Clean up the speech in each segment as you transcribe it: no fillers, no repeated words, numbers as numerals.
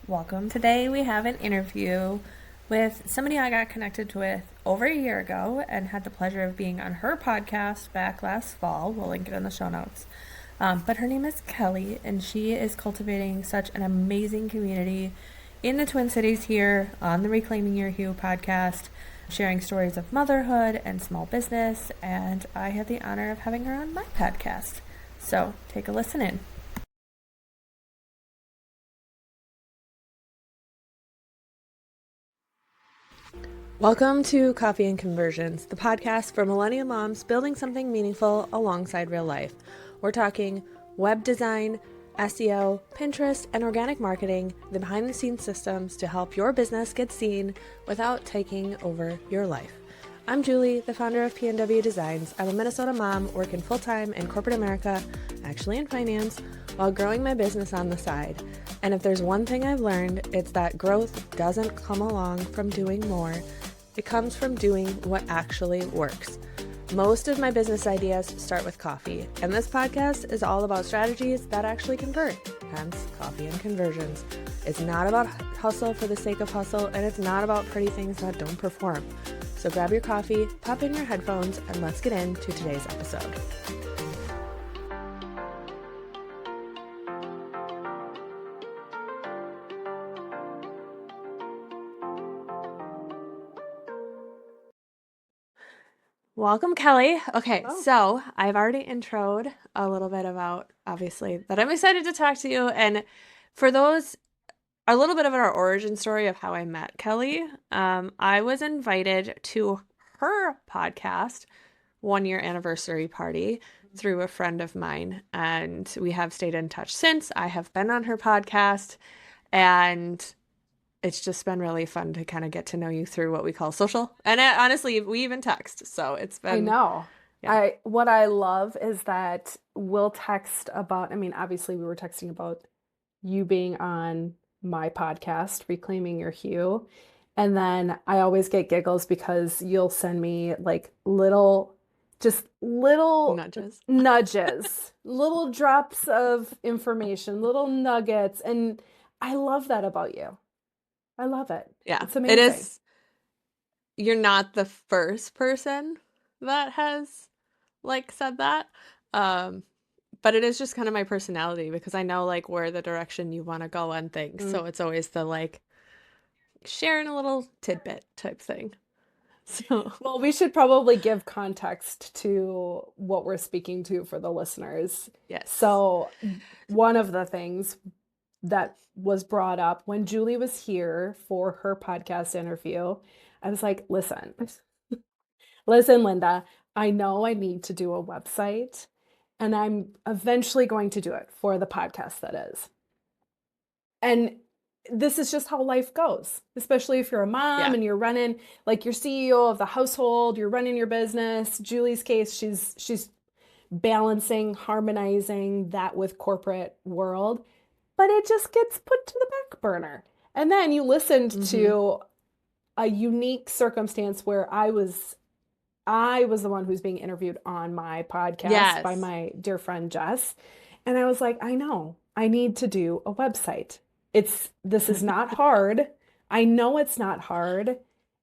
Welcome. Today we have an interview with somebody I got connected with over a year ago and had the pleasure of being on her podcast back last fall. We'll link it in the show notes. But her name is Kelly, and she is cultivating such an amazing community in the Twin Cities here on the Reclaiming Your Hue podcast, sharing stories of motherhood and small business. And I had the honor of having her on my podcast. So take a listen in. Welcome to Coffee and Conversions, the podcast for millennial moms building something meaningful alongside real life. We're talking web design, SEO, Pinterest, and organic marketing, the behind-the-scenes systems to help your business get seen without taking over your life. I'm Julie, the founder of PNW Designs. I'm a Minnesota mom working full-time in corporate America, actually in finance, while growing my business on the side. And if there's one thing I've learned, it's that growth doesn't come along from doing more. It comes from doing what actually works. Most of my business ideas start with coffee, and this podcast is all about strategies that actually convert, hence coffee and conversions. It's not about hustle for the sake of hustle, and it's not about pretty things that don't perform. So grab your coffee, pop in your headphones, and let's get into today's episode. Welcome, Kelly. Okay, So I've already introed a little bit about, obviously, that I'm excited to talk to you. And for those, a little bit of our origin story of how I met Kelly. I was invited to her podcast 1-year anniversary party through a friend of mine, and we have stayed in touch since. I have been on her podcast, and it's just been really fun to kind of get to know you through what we call social. And honestly, we even text. So it's been. I know. Yeah. What I love is that we'll text about, obviously we were texting about you being on my podcast, Reclaiming Your Hue. And then I always get giggles because you'll send me like little nudges, little drops of information, little nuggets. And I love that about you. I love it. Yeah, It's amazing. it is. You're not the first person that has said that. But it is just kind of my personality because I know where the direction you want to go on things. So it's always the sharing a little tidbit type thing. So Well, we should probably give context to what we're speaking to for the listeners. yes. So one of the things that was brought up when Julie was here for her podcast interview, I was like, listen, Linda, I know I need to do a website, and I'm eventually going to do it for the podcast that is. And this is just how life goes, especially if you're a mom and you're running, like you're CEO of the household, you're running your business. Julie's case, she's balancing, harmonizing that with corporate world, but it just gets put to the back burner. And then you listened to a unique circumstance where I was the one who's being interviewed on my podcast by my dear friend Jess. And I was like, I know, I need to do a website. This is not hard. I know it's not hard.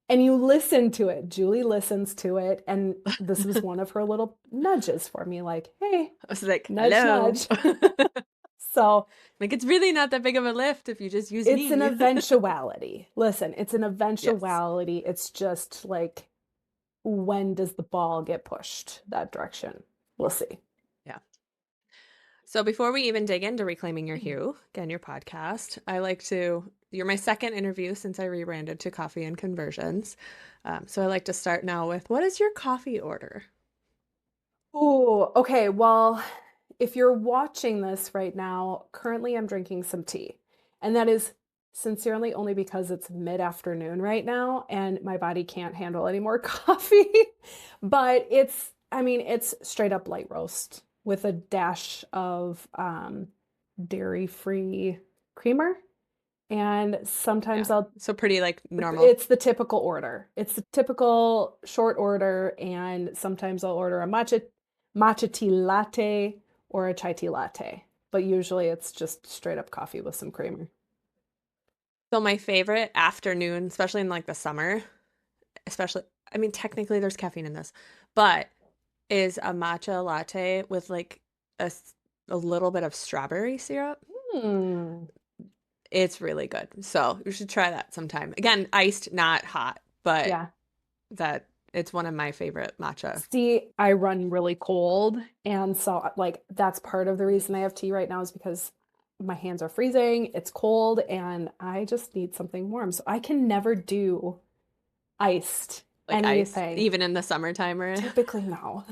And you listen to it. Julie listens to it. And this was one of her little nudges for me, like, hey, I was like, nudge, hello. nudge. So it's really not that big of a lift if you just use it's an eventuality. Listen, it's an eventuality. Yes. It's just like, when does the ball get pushed that direction? We'll see. Yeah. So before we even dig into Reclaiming Your Hue, again, your podcast, you're my second interview since I rebranded to Coffee and Conversions. So I like to start now with, what is your coffee order? Oh, okay. Well, if you're watching this right now, currently I'm drinking some tea. And that is sincerely only because it's mid-afternoon right now and my body can't handle any more coffee. But it's straight up light roast with a dash of dairy-free creamer. And sometimes So pretty normal. It's the typical order. It's the typical short order. And sometimes I'll order a matcha tea latte or a chai tea latte. But usually it's just straight up coffee with some creamer. So my favorite afternoon, especially in like the summer, especially, I mean, technically there's caffeine in this, but is a matcha latte with like a little bit of strawberry syrup. Hmm. It's really good. So you should try that sometime. Again, iced, not hot, but Yeah. that it's one of my favorite matcha. See, I run really cold. And so, like, that's part of the reason I have tea right now is because my hands are freezing, it's cold, and I just need something warm. So I can never do iced Like iced, anything. even in the summertime or Typically, no.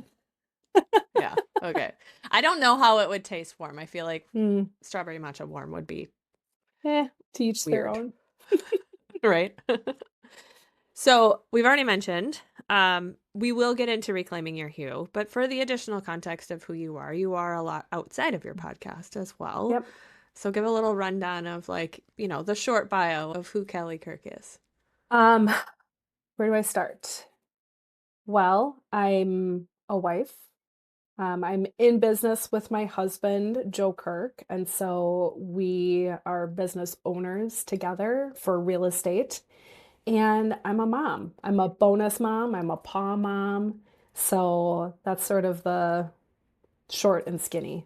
yeah. Okay. I don't know how it would taste warm. I feel like Hmm. strawberry matcha warm would be To each their weird, own. right? So we've already mentioned, we will get into reclaiming your hue, but for the additional context of who you are a lot outside of your podcast as well. Yep. So give a little rundown of like, the short bio of who Kelly Kirk is. Um, where do I start? Well, I'm a wife. I'm in business with my husband, Joe Kirk, and so we are business owners together for real estate. And I'm a mom. I'm a bonus mom. I'm a paw mom. So that's sort of the short and skinny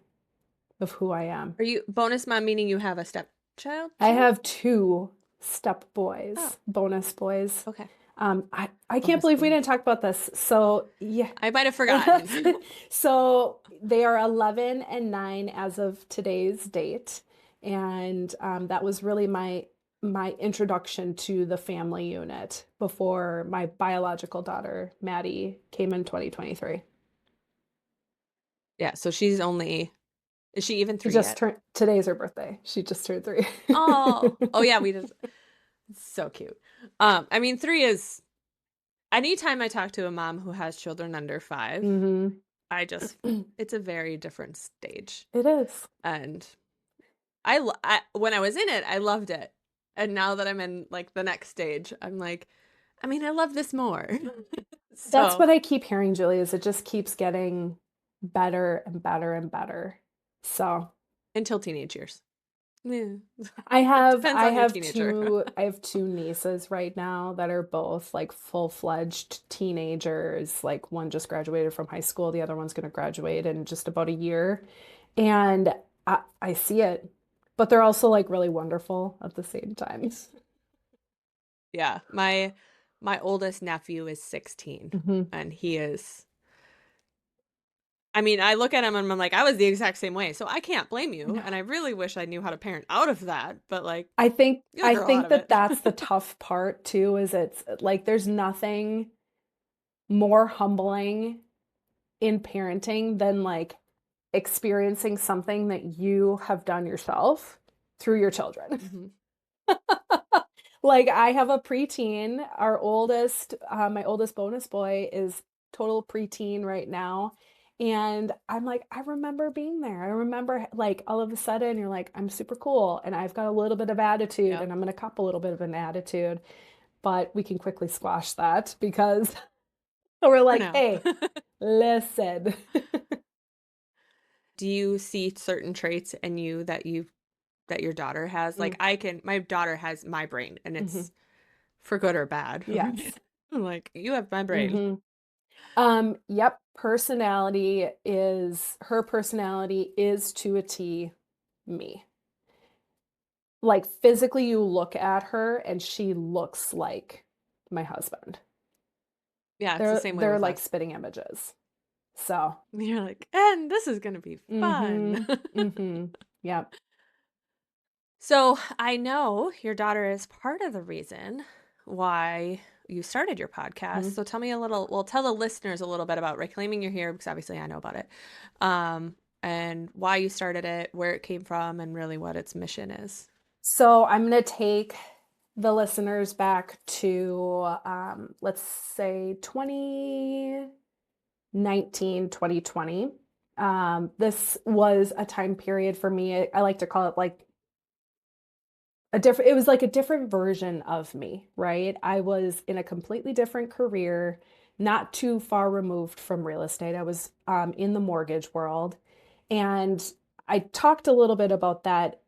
of who I am. Are you bonus mom, meaning you have a stepchild I too? have two step Oh, boys, bonus boys. okay. I can't Bonus believe we boy. didn't talk about this. So yeah. I might have forgotten. So they are 11 and 9 as of today's date. And that was really my introduction to the family unit before my biological daughter, Maddie, came in 2023. Yeah, so is she even She 3 just yet? turned, today's her birthday. She just turned 3. Oh yeah, it's so cute. I mean, 3 is anytime I talk to a mom who has children under 5, hmm it's a very different stage. It is. And when I was in it, I loved it. And now that I'm in like the next stage, I'm like, I mean, I love this more. That's So what I keep hearing, Julie, is it just keeps getting better and better and better. So until teenage years. Yeah. I have Depends I on your have teenager. two nieces right now that are both like full-fledged teenagers. Like one just graduated from high school, the other one's going to graduate in just about a year. And I see it, but they're also like really wonderful at the same time. Yeah. My oldest nephew is 16 hmm and I mean, I look at him and I'm like, I was the exact same way. So I can't blame you. No. And I really wish I knew how to parent out of that, but like I think you'll I grow out think of it. that that's the tough part too, is it's like there's nothing more humbling in parenting than like experiencing something that you have done yourself through your children. Mhm. Like I have a preteen. Our oldest, my oldest bonus boy is total preteen right now. And I'm like, I remember being there. I remember like all of a sudden you're like, I'm super cool and I've got a little bit of attitude Yep. and I'm going to cop a little bit of an attitude, but we can quickly squash that because we're For like, now. hey, listen. Do you see certain traits in you that your daughter has? Like my daughter has my brain and Mhm. it's for good or bad. Yes. I'm like, you have my brain. hmm Yep. Her personality is to a T me. Like physically, you look at her and she looks like my husband. Yeah, it's the They're same way they're with like us. spitting images. So, You're like, and this is gonna be fun. mm-hmm, mm-hmm, yep. So I know your daughter is part of the reason why you started your podcast. mhm. So tell me tell the listeners a little bit about Reclaiming Your Hue, because obviously I know about it, and why you started it, where it came from, and really what its mission is. So I'm gonna take the listeners back to let's say 2019, 2020. This was a time period for me. I like to call it like it was like a different version of me, right? I was in a completely different career, not too far removed from real estate. I was in the mortgage world. And I talked a little bit about that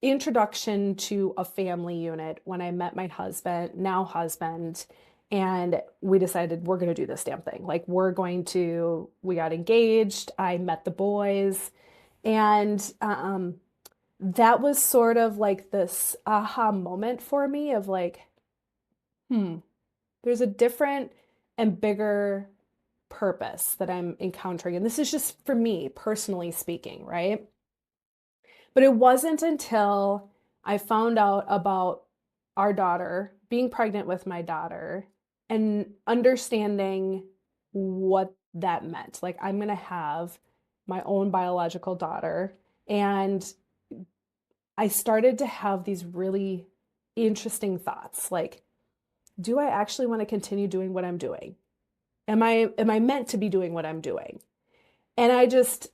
introduction to a family unit when I met my husband, now husband, and we decided we're going to do this damn thing. Like we got engaged. I met the boys, and that was sort of like this aha moment for me of like, there's a different and bigger purpose that I'm encountering. And this is just for me, personally speaking, right? But it wasn't until I found out about our daughter, being pregnant with my daughter, and understanding what that meant. Like, I'm going to have my own biological daughter. And I started to have these really interesting thoughts like, do I actually want to continue doing what I'm doing? Am I meant to be doing what I'm doing? And I just,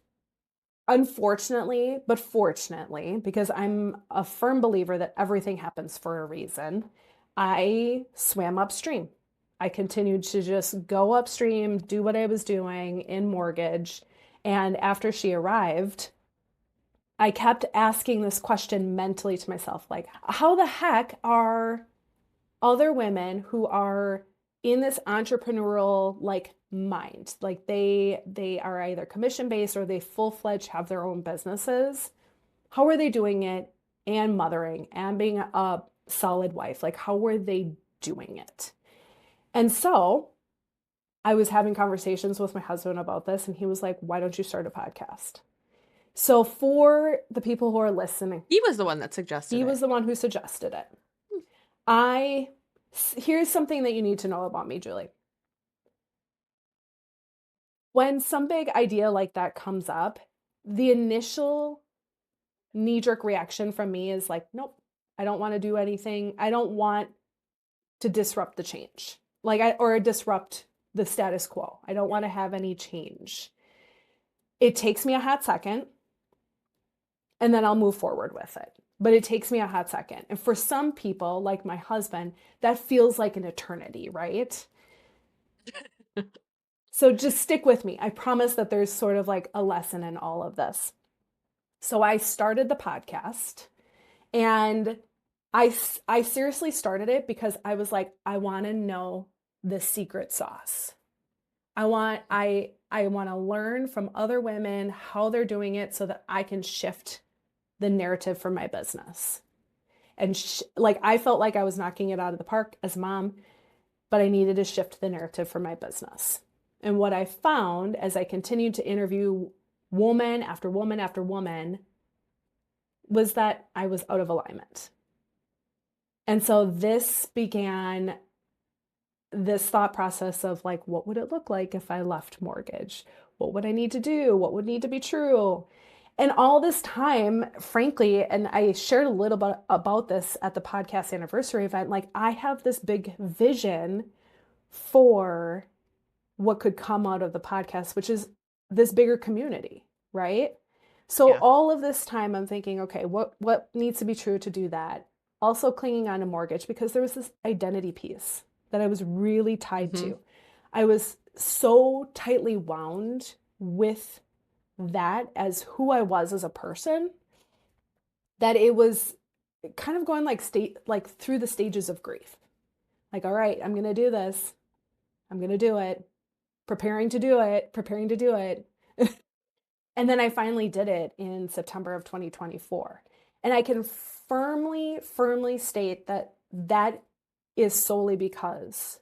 unfortunately, but fortunately, because I'm a firm believer that everything happens for a reason, I swam upstream. I continued to just go upstream, do what I was doing in mortgage. And after she arrived, I kept asking this question mentally to myself, like, how the heck are other women who are in this entrepreneurial like mind, like they are either commission based or they full-fledged have their own businesses, how are they doing it and mothering and being a solid wife? Like, how were they doing it? And so I was having conversations with my husband about this, and he was like, why don't you start a podcast? So for the people who are listening, He was the one that suggested it. He was the one who suggested it. Here's something that you need to know about me, Julie. When some big idea like that comes up, the initial knee-jerk reaction from me is like, nope, I don't want to do anything. I don't want to disrupt the change, or disrupt the status quo. I don't want to have any change. It takes me a hot second, and then I'll move forward with it. But it takes me a hot second. And for some people, like my husband, that feels like an eternity, right? So just stick with me. I promise that there's sort of like a lesson in all of this. So I started the podcast, and I seriously started it because I was like, I want to know the secret sauce. I want to learn from other women how they're doing it so that I can shift the narrative for my business. And like, I felt like I was knocking it out of the park as a mom, but I needed to shift the narrative for my business. And what I found as I continued to interview woman after woman after woman was that I was out of alignment. And so this began this thought process of like, what would it look like if I left mortgage? What would I need to do? What would need to be true? And all this time, frankly, and I shared a little bit about this at the podcast anniversary event, like I have this big vision for what could come out of the podcast, which is this bigger community, right? So all of this time I'm thinking, okay, what needs to be true to do that? Also clinging on to mortgage because there was this identity piece that I was really tied to. I was so tightly wound with that as who I was as a person that it was kind of going like through the stages of grief. Like, all right, I'm going to do this. I'm going to do it. Preparing to do it. And then I finally did it in September of 2024. And I can firmly state that that is solely because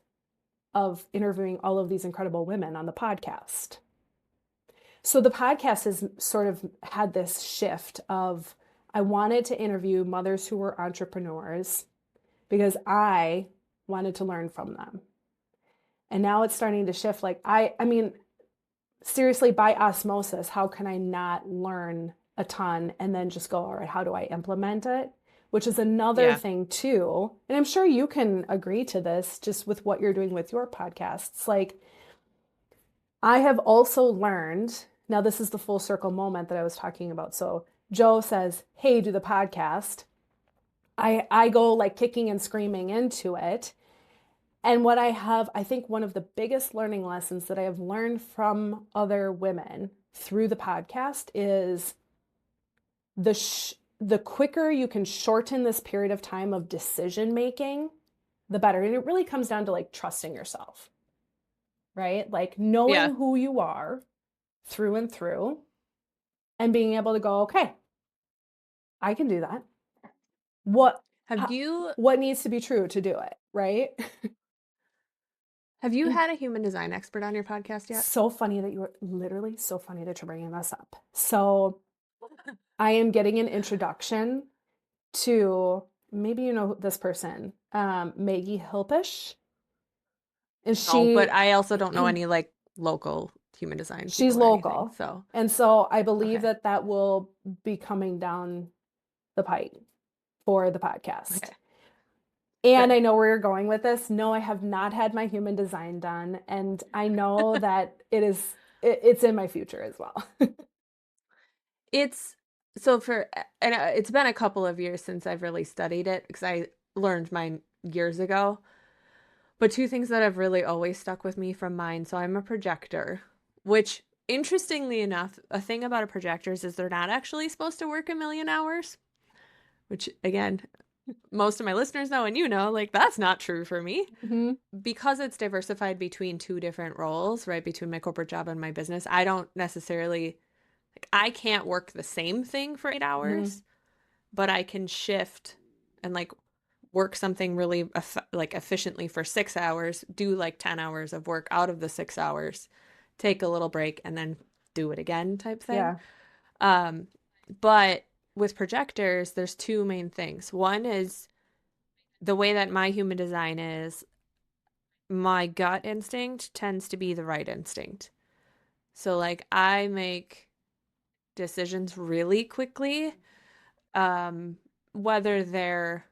of interviewing all of these incredible women on the podcast. So the podcast has sort of had this shift of, I wanted to interview mothers who were entrepreneurs because I wanted to learn from them. And now it's starting to shift. Like, I mean, seriously, by osmosis, how can I not learn a ton and then just go, all right, how do I implement it? Which is another thing too. And I'm sure you can agree to this just with what you're doing with your podcasts. Like, I have also learned, now this is the full circle moment that I was talking about. So Joe says, hey, do the podcast. I go like kicking and screaming into it. And what I think one of the biggest learning lessons that I have learned from other women through the podcast is the quicker you can shorten this period of time of decision making, the better. And it really comes down to like trusting yourself, right? Like Yeah. knowing who you are through and through and being able to go, okay, I can do that. What Have you what needs to be true to do it, right? had a human design expert on your podcast yet? So funny that so funny that you're bringing this up. So I am getting an introduction to, maybe you know this person, Maggie Hilpish. And No, but I also don't know any like local human design she's people or anything. local. So, And so I believe okay. that will be coming down the pipe for the podcast. Okay. And Good. I know where you're going with this. No, I have not had my human design done. And I know that it's in my future as well. It's it's been a couple of years since I've really studied it because I learned mine years ago. But two things that have really always stuck with me from mine. So I'm a projector, which interestingly enough, a thing about a projectors is they're not actually supposed to work a million hours, which again, most of my listeners know and you know, like that's not true for me. Mm-hmm. Because it's diversified between two different roles, right? Between my corporate job and my business, I don't necessarily, like, I can't work the same thing for 8 hours, but I can shift and like work something really like efficiently for 6 hours, do like 10 hours of work out of the 6 hours, take a little break, and then do it again type thing. Yeah. But with projectors, there's two main things. One is the way that my human design is, my gut instinct tends to be the right instinct. So like I make decisions really quickly, whether they're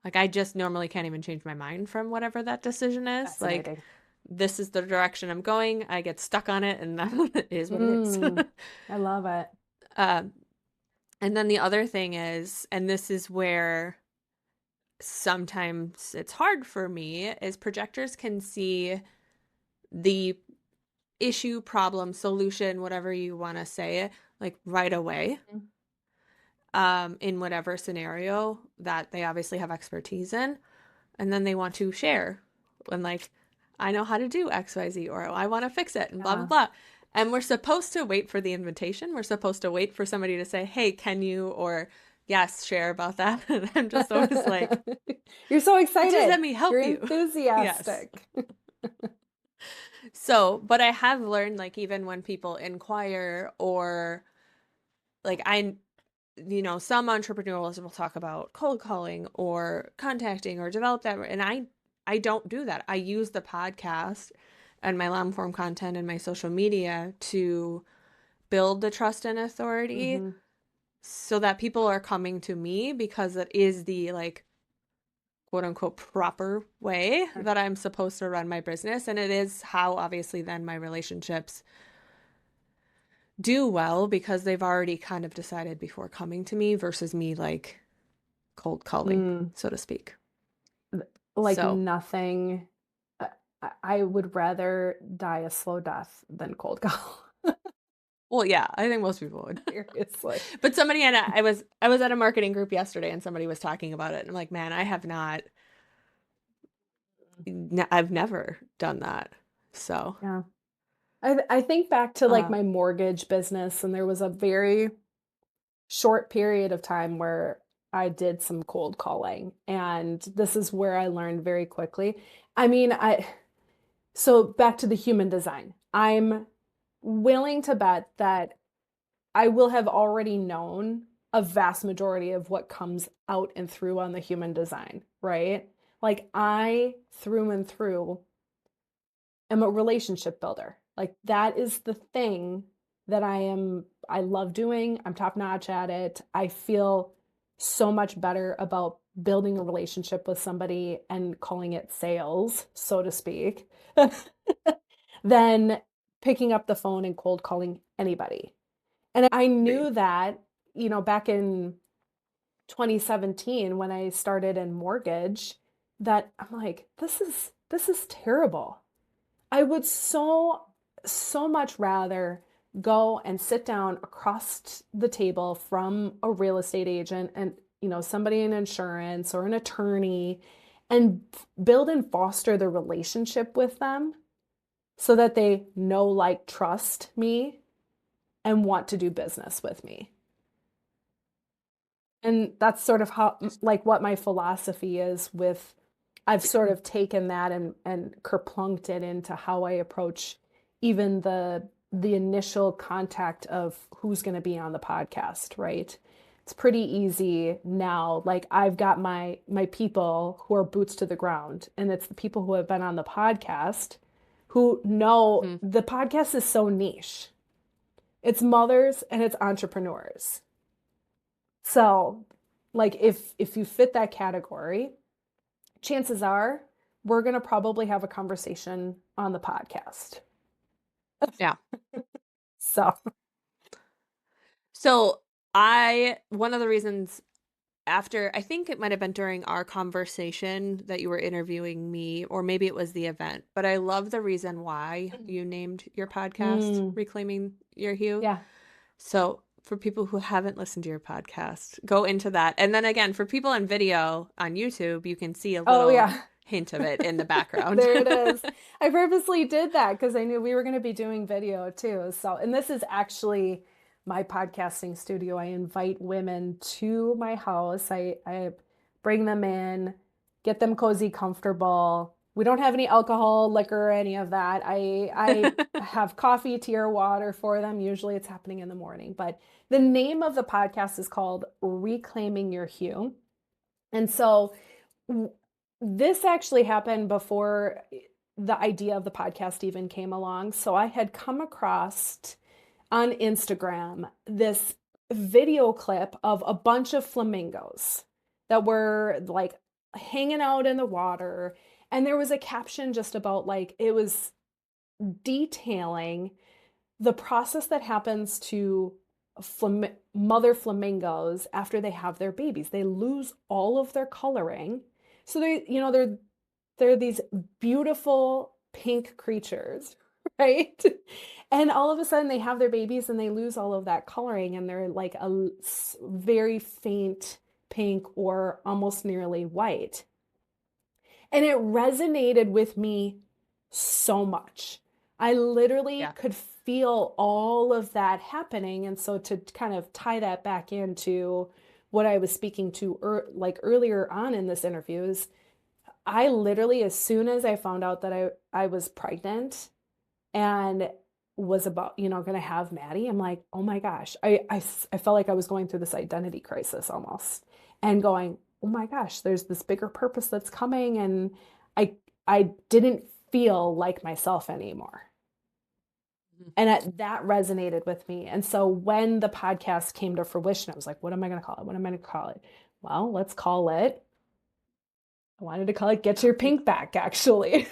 like I just normally can't even change my mind from whatever that decision is. Like Fascinating. this is the direction I'm going. I get stuck on it, and that is what it is. I love it. um, and then the other thing is, and this is where sometimes it's hard for me, is projectors can see the issue, problem, solution, whatever you want to say it, like right away, in whatever scenario that they obviously have expertise in. And then they want to share and like, I know how to do XYZ, or I want to fix it, and blah, blah, blah. And we're supposed to wait for the invitation. We're supposed to wait for somebody to say, hey, can you, or yes, share about that. And I'm just always like, you're so excited. just let me help you're you. enthusiastic. Yes. So, but I have learned, like, even when people inquire, or like some entrepreneurs will talk about cold calling or contacting or develop that. And I don't do that. I use the podcast and my long form content and my social media to build the trust and authority so that people are coming to me because it is the like quote unquote proper way that I'm supposed to run my business. And it is how obviously then my relationships do well because they've already kind of decided before coming to me versus me like cold calling, so to speak. Like So, nothing. I would rather die a slow death than cold call. well, yeah, I think most people would. Seriously. But somebody and I was at a marketing group yesterday and somebody was talking about it and I'm like, man, I've never done that. So, Yeah. I think back to like my mortgage business, and there was a very short period of time where I did some cold calling, and this is where I learned very quickly. I mean, so back to the human design. I'm willing to bet that I will have already known a vast majority of what comes out and through on the human design, right? Like I, through and through, am a relationship builder. Like that is the thing that I love doing. I'm top notch at it. I feel so much better about building a relationship with somebody and calling it sales, so to speak, than picking up the phone and cold calling anybody. And I knew that, back in 2017 when I started in mortgage, that I'm like, this is terrible. I would so much rather go and sit down across the table from a real estate agent and, somebody in insurance or an attorney, and build and foster the relationship with them so that they know, like, trust me and want to do business with me. And that's sort of how, like, what my philosophy is with, I've sort of taken that and kerplunked it into how I approach even the initial contact of who's going to be on the podcast, right? It's pretty easy now. Like, I've got my people who are boots to the ground, and it's the people who have been on the podcast who know the podcast is so niche. It's mothers and it's entrepreneurs. So, like, if you fit that category, chances are we're going to probably have a conversation on the podcast. Yeah. So one of the reasons after, I think it might have been during our conversation that you were interviewing me, or maybe it was the event, but I love the reason why you named your podcast Reclaiming Your Hue. Yeah. So for people who haven't listened to your podcast, go into that. And then again, for people on video on YouTube, you can see a little hint of it in the background. There it is. I purposely did that because I knew we were going to be doing video too. So, and this is actually my podcasting studio. I invite women to my house. I bring them in, get them cozy, comfortable. We don't have any alcohol, liquor, any of that. I have coffee, tea, or water for them. Usually it's happening in the morning. But the name of the podcast is called Reclaiming Your Hue. And so this actually happened before the idea of the podcast even came along. So I had come across on Instagram this video clip of a bunch of flamingos that were like hanging out in the water. And there was a caption just about, like, it was detailing the process that happens to mother flamingos after they have their babies. They lose all of their coloring. So they're these beautiful pink creatures, right? And all of a sudden they have their babies and they lose all of that coloring, and they're like a very faint pink or almost nearly white. And it resonated with me so much. I literally could feel all of that happening. And so to kind of tie that back into what I was speaking to earlier on in this interview is, I literally, as soon as I found out that I was pregnant and was about, going to have Maddie, I'm like, oh my gosh, I felt like I was going through this identity crisis almost, and going, oh my gosh, there's this bigger purpose that's coming. And I didn't feel like myself anymore. And that resonated with me. And so when the podcast came to fruition, I was like, what am I going to call it? What am I going to call it? Well, let's call it, I wanted to call it Get Your Pink Back, actually.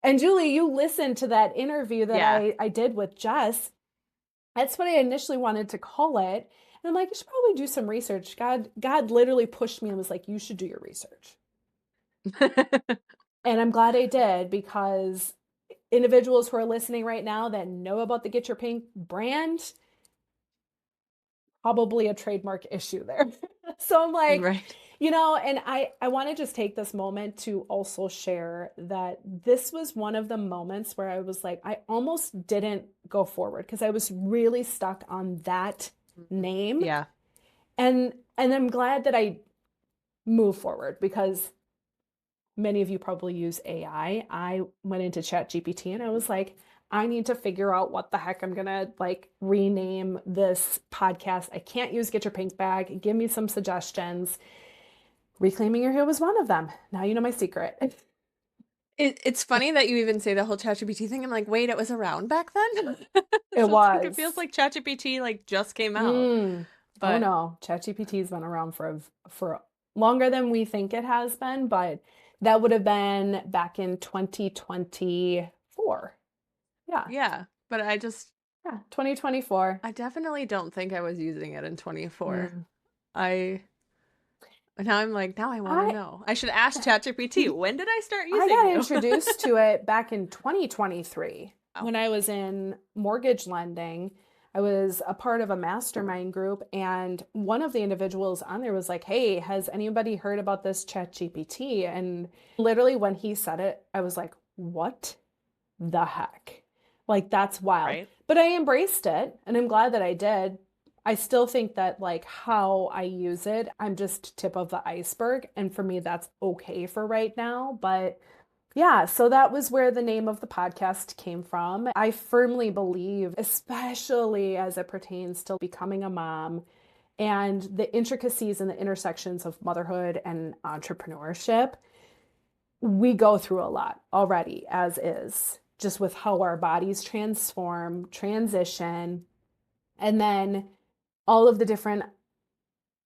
And Julie, you listened to that interview that I did with Jess. That's what I initially wanted to call it. And I'm like, you should probably do some research. God literally pushed me and was like, you should do your research. And I'm glad I did, because individuals who are listening right now that know about the Get Your Pink brand, probably a trademark issue there. So I'm like, right. And I want to just take this moment to also share that this was one of the moments where I was like, I almost didn't go forward because I was really stuck on that name. Yeah. And I'm glad that I moved forward, because many of you probably use AI. I went into ChatGPT and I was like, I need to figure out what the heck I'm going to rename this podcast. I can't use Get Your Pink Bag. Give me some suggestions. Reclaiming Your Hue was one of them. Now you know my secret. It's funny that you even say the whole ChatGPT thing. I'm like, wait, it was around back then? It was. It feels like ChatGPT just came out. But... Oh no, ChatGPT's been around for longer than we think it has been, but that would have been back in 2024. Yeah. Yeah, but 2024. I definitely don't think I was using it in 24. Now I'm like, now I want to know. I should ask ChatGPT, when did I start using it? I got introduced to it back in 2023. When I was in mortgage lending, I was a part of a mastermind group, and one of the individuals on there was like, "Hey, has anybody heard about this ChatGPT?" And literally when he said it, I was like, "What the heck?" Like, that's wild. Right. But I embraced it, and I'm glad that I did. I still think that like how I use it, I'm just tip of the iceberg, and for me that's okay for right now, but yeah, so that was where the name of the podcast came from. I firmly believe, especially as it pertains to becoming a mom and the intricacies and the intersections of motherhood and entrepreneurship, we go through a lot already, as is, just with how our bodies transform, transition, and then all of the different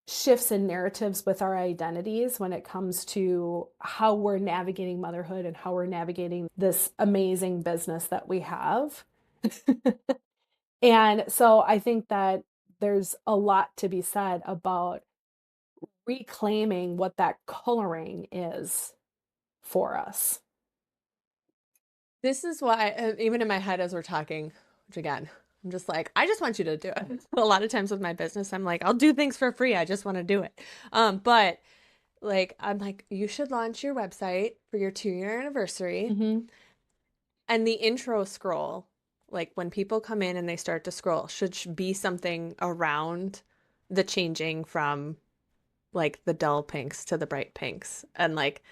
shifts in narratives with our identities when it comes to how we're navigating motherhood and how we're navigating this amazing business that we have. And so I think that there's a lot to be said about reclaiming what that coloring is for us. This is why, even in my head as we're talking, which again, I'm just like, I just want you to do it. A lot of times with my business, I'm like, I'll do things for free. I just want to do it. But like, I'm like, you should launch your website for your 2-year anniversary. Mm-hmm. And the intro scroll, like when people come in and they start to scroll, should be something around the changing from like the dull pinks to the bright pinks. And like,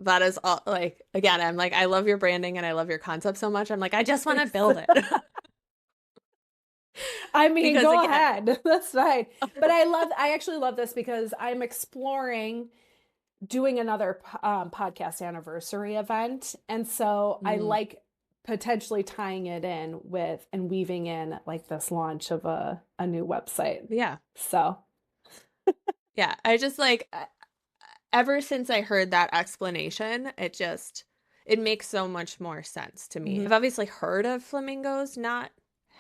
that is all, like, again, I'm like, I love your branding and I love your concept so much. I'm like, I just want to build it. I mean, Because go again, ahead. That's fine. But I actually love this because I'm exploring doing another podcast anniversary event. And so I like potentially tying it in with and weaving in like this launch of a new website. yeah. So Yeah. I just like, ever since I heard that explanation, it makes so much more sense to me. I've obviously heard of flamingos not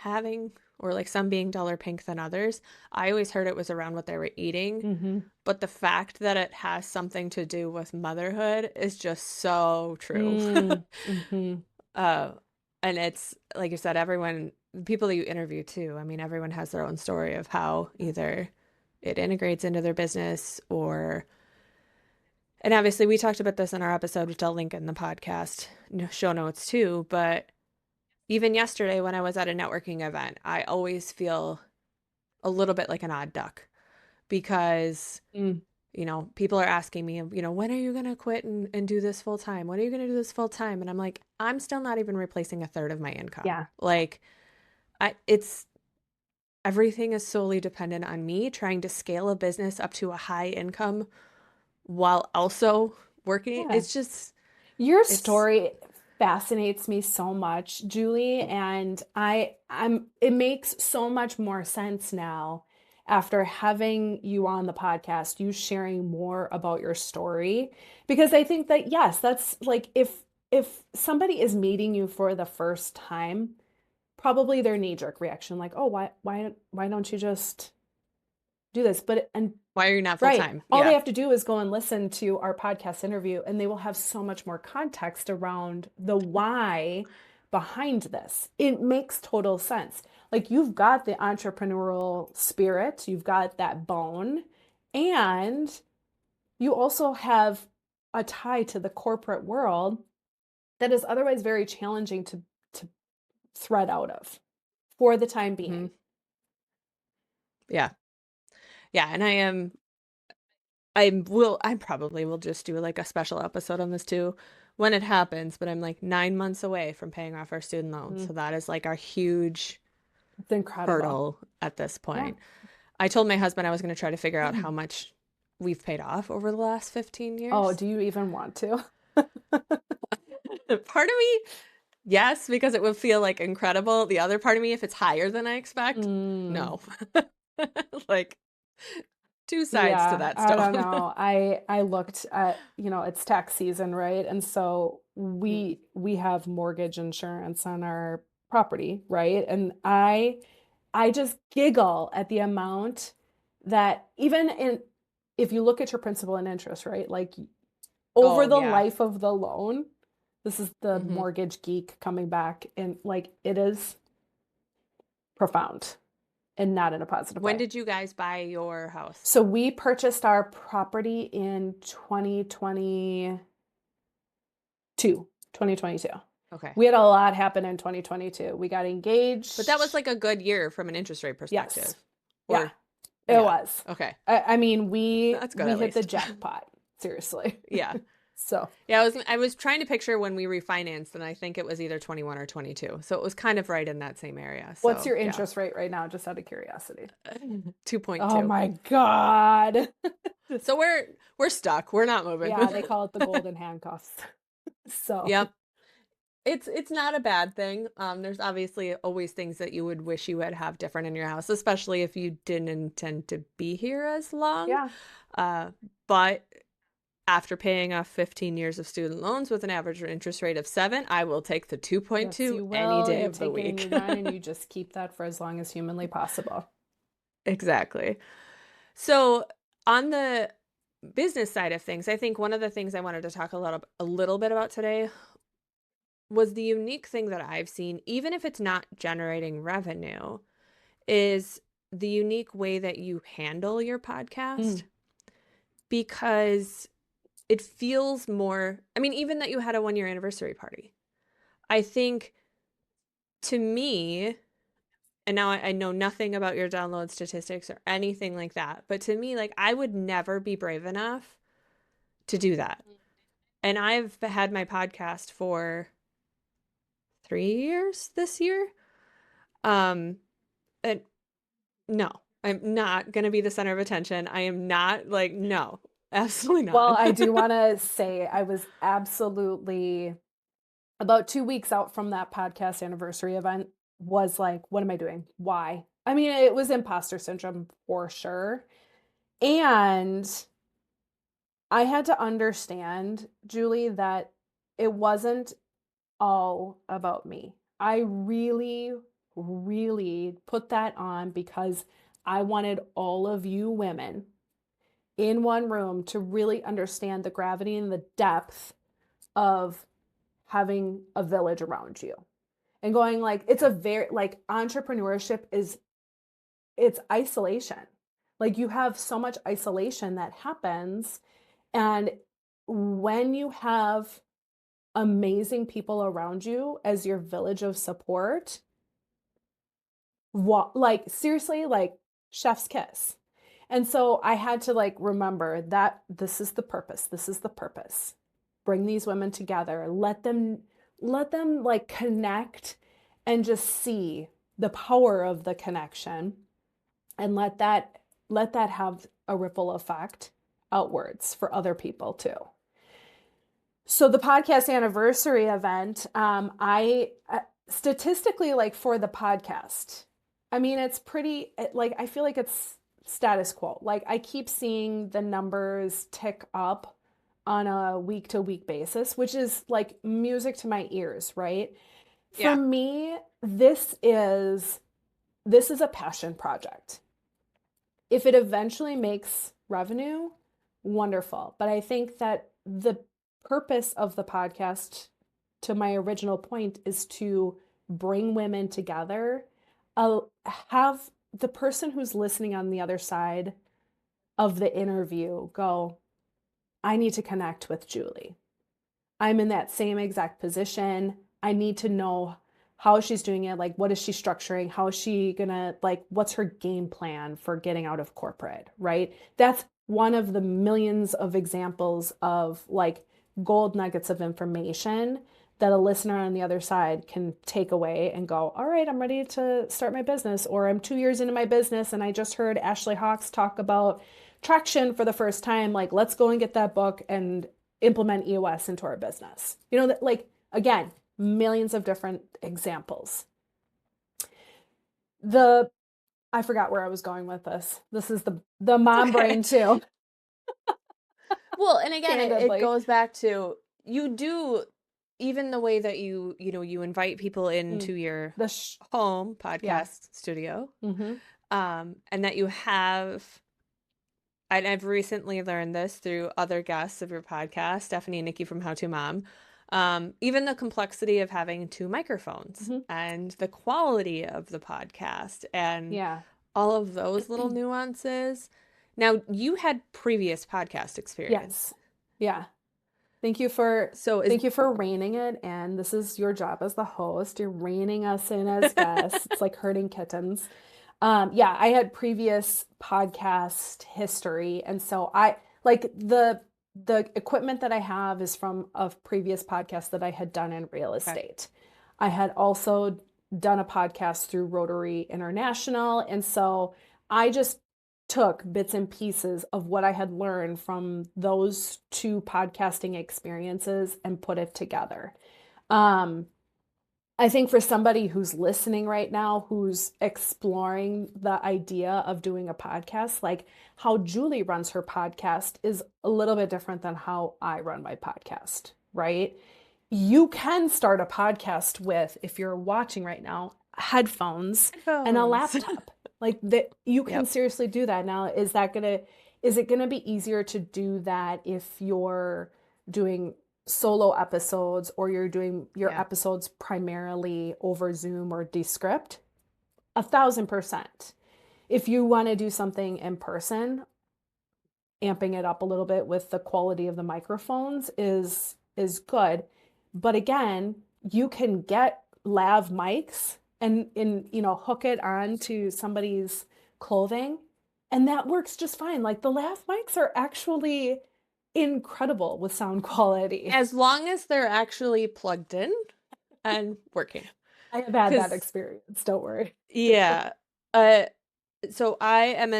having, or like some being duller pink than others. I always heard it was around what they were eating. But the fact that it has something to do with motherhood is just so true. And it's like you said, people that you interview too, I mean, everyone has their own story of how either it integrates into their business and obviously we talked about this in our episode, which I'll link in the podcast show notes too. But even yesterday when I was at a networking event, I always feel a little bit like an odd duck because people are asking me, when are you going to quit and do this full time? When are you going to do this full time? And I'm like, I'm still not even replacing a third of my income. Yeah. Like everything is solely dependent on me trying to scale a business up to a high income while also working. Yeah. Your story fascinates me so much, Julie, and it makes so much more sense now after having you on the podcast, you sharing more about your story, because I think that yes, that's like if somebody is meeting you for the first time, probably their knee-jerk reaction like, "Oh, why don't you just do this?" And why are you not full time? All they have to do is go and listen to our podcast interview, and they will have so much more context around the why behind this. It makes total sense. Like, you've got the entrepreneurial spirit, you've got that bone, and you also have a tie to the corporate world that is otherwise very challenging to thread out of for the time being. Yeah. Yeah. And I probably will just do like a special episode on this too when it happens, but I'm like 9 months away from paying off our student loans. So that is like our huge hurdle at this point. Yeah. I told my husband I was going to try to figure out how much we've paid off over the last 15 years. Oh, do you even want to? Part of me, yes, because it would feel like incredible. The other part of me, if it's higher than I expect, no. Like two sides to that stone. I don't know. I looked at, it's tax season, right? And so we have mortgage insurance on our property, right? And I just giggle at the amount that if you look at your principal and interest, right? Like over the life of the loan, This is the mortgage geek coming back, and like it is profound and not in a positive When way. did you guys buy your house? So we purchased our property in 2022. Okay. We had a lot happen in 2022. We got engaged. But that was like a good year from an interest rate perspective. Yes. Or, yeah, it was. Okay. I mean, we That's good, we at hit the least. jackpot. Seriously. Yeah. So Yeah, I was trying to picture when we refinanced, and I think it was either 21 or 22. So it was kind of right in that same area. So, what's your interest rate right now, just out of curiosity? 2.2. Oh my God. So we're stuck. We're not moving. Yeah, they call it the golden handcuffs. So Yep. It's not a bad thing. There's obviously always things that you would wish you would have different in your house, especially if you didn't intend to be here as long. yeah. But after paying off 15 years of student loans with an average interest rate of 7, I will take the 2.2 Yes, you will. any day You of the take it week. and you run, and you just keep that for as long as humanly possible. Exactly. So on the business side of things, I think one of the things I wanted to talk a little bit about today was the unique thing that I've seen, even if it's not generating revenue, is the unique way that you handle your podcast. Because it feels more, I mean, even that you had a 1-year anniversary party. I think, to me, and now I know nothing about your download statistics or anything like that, but to me, like, I would never be brave enough to do that. And I've had my podcast for 3 years this year. And no, I'm not going to be the center of attention. I am not, like, no, absolutely not. Well, I do want to say I was absolutely about 2 weeks out from that podcast anniversary event, was like, what am I doing? Why? I mean, it was imposter syndrome for sure. And I had to understand, Julie, that it wasn't all about me. I really, really put that on because I wanted all of you women in one room to really understand the gravity and the depth of having a village around you. And going like, it's a very, like, entrepreneurship is, it's isolation. Like, you have so much isolation that happens. And when you have amazing people around you as your village of support, like, seriously, like, chef's kiss. And so I had to, like, remember that this is the purpose. This is the purpose. Bring these women together. Let them like connect and just see the power of the connection, and let that have a ripple effect outwards for other people too. So the podcast anniversary event, I statistically, like, for the podcast, I mean, it's pretty, like, I feel like it's status quo. Like, I keep seeing the numbers tick up on a week to week basis, which is like music to my ears, right? Yeah. For me, this is a passion project. If it eventually makes revenue, wonderful. But I think that the purpose of the podcast, to my original point, is to bring women together. Have the person who's listening on the other side of the interview go, I need to connect with Julie. I'm in that same exact position. I need to know how she's doing it. Like, what is she structuring? How is she gonna, like, what's her game plan for getting out of corporate, right? That's one of the millions of examples of, like, gold nuggets of information that a listener on the other side can take away and go, all right, I'm ready to start my business, or I'm 2 years into my business and I just heard Ashley Hawks talk about traction for the first time. Like, let's go and get that book and implement EOS into our business. You know, that, like, again, millions of different examples. I forgot where I was going with this. This is the mom brain too. Well, and again, it Candidly. goes back to, you do, even the way that you invite people into your home podcast studio, and that you have, and I've recently learned this through other guests of your podcast, Stephanie and Nikki from How to Mom, Even the complexity of having two microphones Mm-hmm. and the quality of the podcast and Yeah. all of those little nuances. Now, you had previous podcast experience. Yes. Yeah. Thank you for So is thank you for reining it in. This is your job as the host. You're reining us in as guests. It's like herding kittens. Yeah, I had previous podcast history, and so I like the equipment that I have is from a previous podcast that I had done in real okay. estate. I had also done a podcast through Rotary International, and so I just took bits and pieces of what I had learned from those two podcasting experiences and put it together. Um, I think for somebody who's listening right now, who's exploring the idea of doing a podcast, like how Julie runs her podcast is a little bit different than how I run my podcast, right? You can start a podcast with, if you're watching right now, headphones and a laptop. Like that, you can Yep. seriously do that. Now, is it gonna be easier to do that if you're doing solo episodes or you're doing your Yeah. episodes primarily over Zoom or Descript? 1,000%. If you want to do something in person, amping it up a little bit with the quality of the microphones is good. But again, you can get lav mics and hook it on to somebody's clothing, and that works just fine. Like the lav mics are actually incredible with sound quality. As long as they're actually plugged in and working. I have had that 'Cause experience, don't worry. yeah. So I am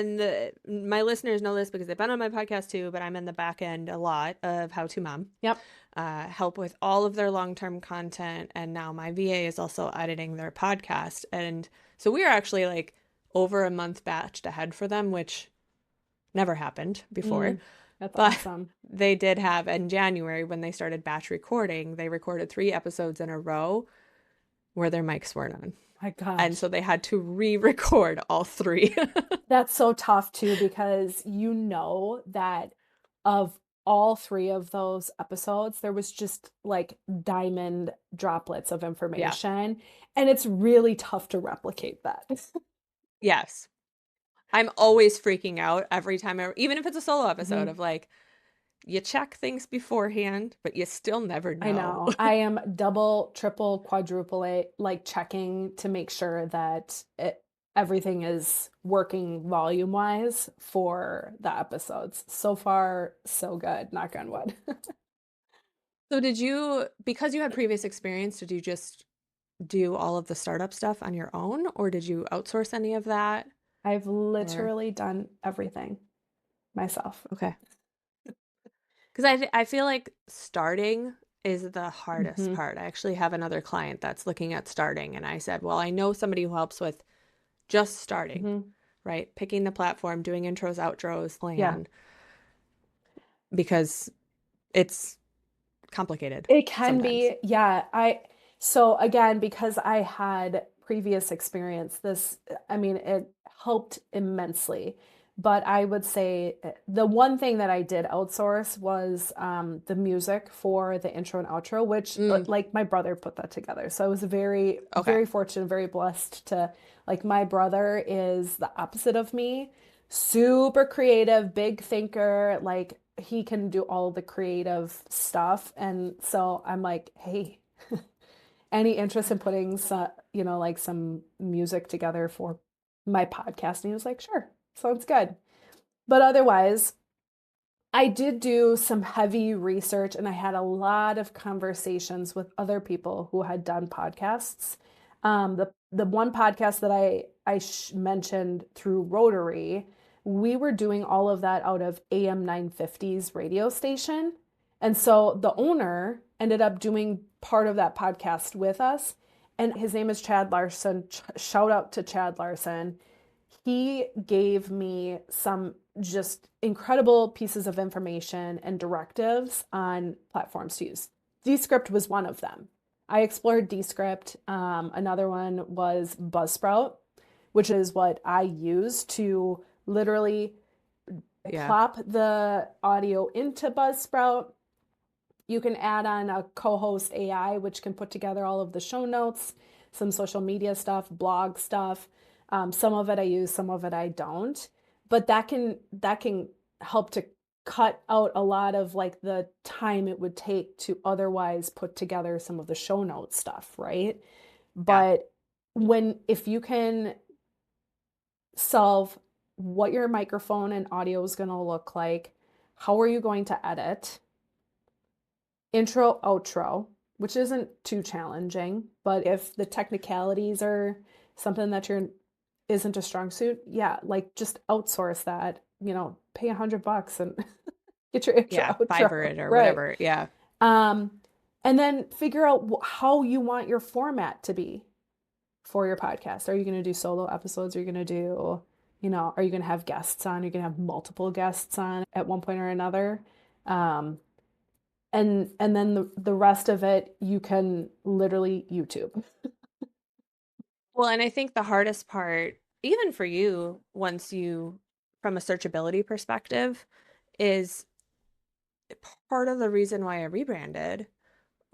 my listeners know this because they've been on my podcast too, but I'm in the back end a lot of How to Mom. Yep. Help with all of their long-term content. And now my VA is also editing their podcast. And so we are actually like over a month batched ahead for them, which never happened before. That's But awesome. they did have in January when they started batch recording, they recorded 3 episodes in a row where their mics weren't on. My gosh. And so they had to re-record all 3. That's so tough too, because you know that of all 3 of those episodes, there was just like diamond droplets of information. And it's really tough to replicate that. Yes. I'm always freaking out every time, even if it's a solo episode of like, you check things beforehand, but you still never know. I know. I am double, triple, quadruple like checking to make sure that everything is working volume wise for the episodes. So far, so good. Knock on wood. So because you had previous experience, did you just do all of the startup stuff on your own, or did you outsource any of that? I've literally done everything myself. Okay. Because I feel like starting is the hardest part. I actually have another client that's looking at starting, and I said, well, I know somebody who helps with just starting, right? Picking the platform, doing intros, outros, plan. Yeah. Because it's complicated. It can sometimes. be, yeah. So again, because I had previous experience, it helped immensely. But I would say the one thing that I did outsource was the music for the intro and outro, which like my brother put that together. So I was very fortunate, very blessed to, like, my brother is the opposite of me, super creative, big thinker, like he can do all the creative stuff. And so I'm like, hey, any interest in putting some music together for my podcast? And he was like, sure, sounds good. But otherwise, I did do some heavy research, and I had a lot of conversations with other people who had done podcasts. The one podcast that I mentioned through Rotary, we were doing all of that out of AM 950's radio station. And so the owner ended up doing part of that podcast with us. And his name is Chad Larson. Shout out to Chad Larson. He gave me some just incredible pieces of information and directives on platforms to use. Descript was one of them. I explored Descript. Another one was Buzzsprout, which is what I use to literally plop the audio into Buzzsprout, You can add on a co-host AI, which can put together all of the show notes, some social media stuff, blog stuff. Some of it I use, some of it I don't. But that can help to cut out a lot of like the time it would take to otherwise put together some of the show notes stuff, right? Yeah. But if you can solve what your microphone and audio is going to look like, how are you going to edit, intro, outro, which isn't too challenging, but if the technicalities are something that isn't a strong suit, yeah, like just outsource that, pay $100 and get your intro, Yeah. Fiverr outro, it or right? whatever. Yeah. And then figure out how you want your format to be for your podcast. Are you going to do solo episodes? Are you going to do, are you going to have guests on? Are you going to have multiple guests on at one point or another? And then the rest of it, you can literally YouTube. Well, and I think the hardest part, even for you, from a searchability perspective, is part of the reason why I rebranded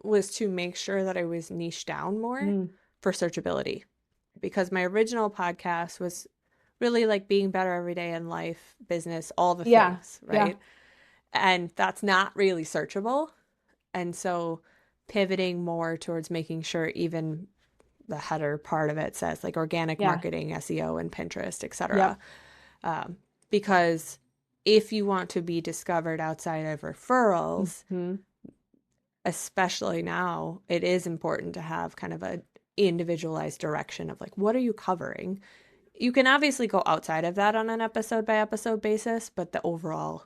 was to make sure that I was niche down more for searchability. Because my original podcast was really like being better every day in life, business, all the things, right? Yeah. And that's not really searchable. And so pivoting more towards making sure even the header part of it says like organic marketing, SEO, and Pinterest, etc. Because if you want to be discovered outside of referrals, especially now, it is important to have kind of a individualized direction of like, what are you covering? You can obviously go outside of that on an episode by episode basis, but the overall